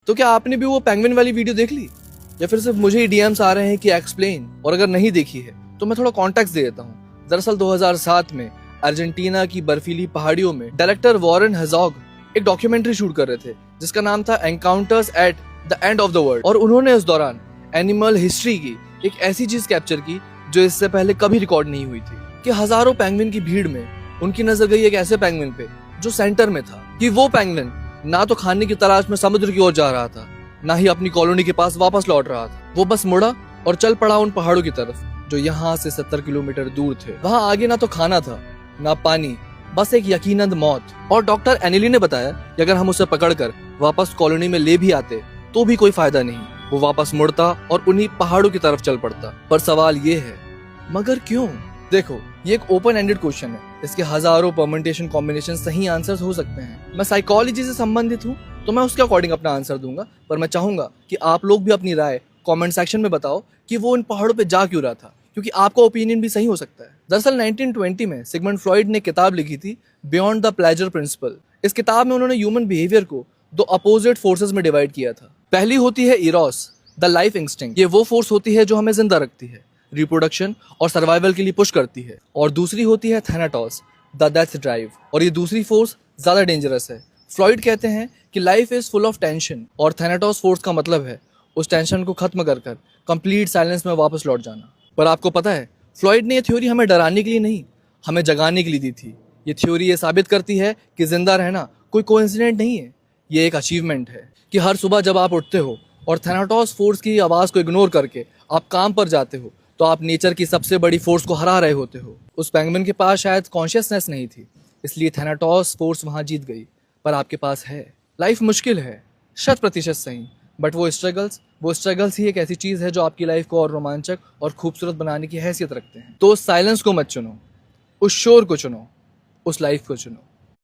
तो क्या आपने भी वो पेंगुइन वाली वीडियो देख ली, या फिर सिर्फ मुझे ही डीएम्स आ रहे हैं कि एक्सप्लेन? और अगर नहीं देखी है तो मैं थोड़ा कॉन्टेक्स्ट दे देता हूँ। दरअसल 2007 में अर्जेंटीना की बर्फीली पहाड़ियों में डायरेक्टर वॉरेन हेज़ॉग एक डॉक्यूमेंट्री शूट कर रहे थे जिसका नाम था encounters at the end of the world. और उन्होंने उस दौरान एनिमल हिस्ट्री की एक ऐसी चीज कैप्चर की जो इससे पहले कभी रिकॉर्ड नहीं हुई थी, कि हजारों पेंगुइन की भीड़ में उनकी नजर गई एक ऐसे पेंगुइन पे जो सेंटर में था। कि वो पेंगुइन ना तो खाने की तलाश में समुद्र की ओर जा रहा था, ना ही अपनी कॉलोनी के पास वापस लौट रहा था। वो बस मुड़ा और चल पड़ा उन पहाड़ों की तरफ जो यहाँ से 70 किलोमीटर दूर थे। वहाँ आगे ना तो खाना था ना पानी, बस एक यकीनन मौत। और डॉक्टर एनिली ने बताया कि अगर हम उसे पकड़कर वापस कॉलोनी में ले भी आते तो भी कोई फायदा नहीं, वो वापस मुड़ता और उन्हीं पहाड़ों की तरफ चल पड़ता। पर सवाल ये है, मगर क्यों? देखो, ये एक ओपन एंडेड क्वेश्चन है, इसके हजारों परम्यूटेशन कॉम्बिनेशन सही आंसर्स हो सकते हैं। मैं साइकोलॉजी से संबंधित हूँ तो मैं उसके अकॉर्डिंग अपना आंसर दूंगा, पर मैं चाहूंगा कि आप लोग भी अपनी राय कमेंट सेक्शन में बताओ कि वो इन पहाड़ों पे जा क्यों रहा था, क्योंकि आपका ओपिनियन भी सही हो सकता है। दरअसल 1920 में सिगमंड फ्रॉइड ने किताब लिखी थी बियॉन्ड द प्लेजर प्रिंसिपल। इस किताब में उन्होंने ह्यूमन बिहेवियर को दो अपोजिट फोर्सेस में डिवाइड किया था। पहली होती है इरोस, द लाइफ इंस्टिंक्ट। ये वो फोर्स होती है जो हमें जिंदा रखती है, रिप्रोडक्शन और सर्वाइवल के लिए पुश करती है। और दूसरी होती है थैनाटोस, द डेथ ड्राइव। और ये दूसरी फोर्स ज्यादा डेंजरस है। फ्रॉइड कहते हैं कि life is full of tension, और थैनाटोस फोर्स का मतलब है उस टेंशन को खत्म कर कंप्लीट साइलेंस में वापस लौट जाना। पर आपको पता है, फ्लॉइड ने ये थ्योरी हमें डराने के लिए नहीं, हमें जगाने के लिए दी थी। ये थ्योरी ये साबित करती है कि जिंदा रहना कोई कोइंसिडेंट नहीं है, ये एक अचीवमेंट है। कि हर सुबह जब आप उठते हो और थैनाटोस फोर्स की आवाज को इग्नोर करके आप काम पर जाते हो, तो आप नेचर की सबसे बड़ी फोर्स को हरा रहे होते हो। उस पेंगुइन के पास शायद कॉन्शियसनेस नहीं थी, इसलिए थैनाटोस फोर्स वहां जीत गई, पर आपके पास है। लाइफ मुश्किल है, 100% सही, बट वो स्ट्रगल्स ही एक ऐसी चीज है जो आपकी लाइफ को और रोमांचक और खूबसूरत बनाने की हैसियत रखते हैं। तो उस साइलेंस को मत चुनो, उस शोर को चुनो, उस लाइफ को चुनो।